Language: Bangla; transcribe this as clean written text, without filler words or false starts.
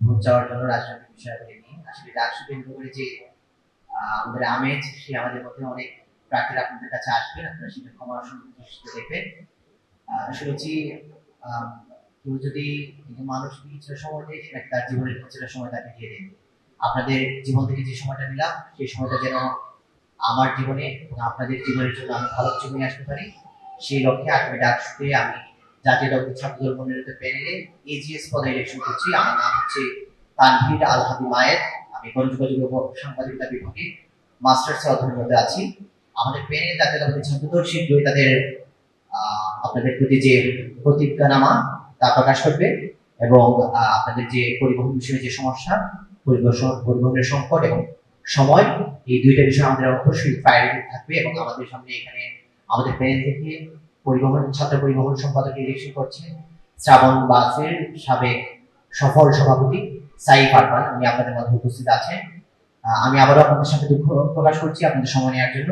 ভোট চাওয়ার জন্য রাজনৈতিক বিষয়াবলী নিয়ে। আসলে ডাকসু কেন্দ্র করে যে আমাদের আমেজ, সে আমাদের মধ্যে অনেক প্রার্থীরা আপনাদের কাছে আসবে, আপনারা সেটা ক্ষমার সুন্দর দেখবেন। শুনেছি কেউ যদি মানুষকে কিছুটা সময় দেয়, সেটা তার জীবনের কিছুটা সময় তাকে দিয়ে দেবে। আপনাদের জীবন থেকে যে সময়টা নিলাম, সেই সময়টা যেন আমার জীবনে এবং আপনাদের জীবনের জন্য আমি ভালো কিছু নিয়ে আসতে পারি, সেই লক্ষ্যে আগামী ডাকসুতে আমি জাতীয় দল ছাত্রদল মনোনীত প্যানেলে এজিএস পদে ইলেকশন করছি। আমার নাম হচ্ছে তানভীর আল হাদি মায়ের। আমি গণযোগাযোগ ও সাংবাদিকতা বিভাগে মাস্টার্স অধ্যয়নরত আছি। আমাদের প্যানেলে জাতীয় দল ছাত্রদল শীঘ্রই তাদের আপনাদের প্রতি যে প্রতিজ্ঞানামা তা প্রকাশ করবে, এবং আপনাদের যে পরিবহন বিষয়ে যে সমস্যা, পরিবহনের সংকট এবং সময়, এই দুইটা বিষয় আমাদের অবশ্যই প্রায়োরিটি থাকবে। এবং আমাদের সামনে এখানে আমাদের প্যানেল থেকে ছাত্র পরিবহন সম্পাদক ইলেকশন করছে শ্রাবণ বাসের সাবেক সফল সভাপতি সাইফ আরমান, উনি আপনাদের মধ্যে উপস্থিত আছেন। আমি আবারও আপনাদের সাথে দুঃখ প্রকাশ করছি আপনাদের সময় নেওয়ার জন্য।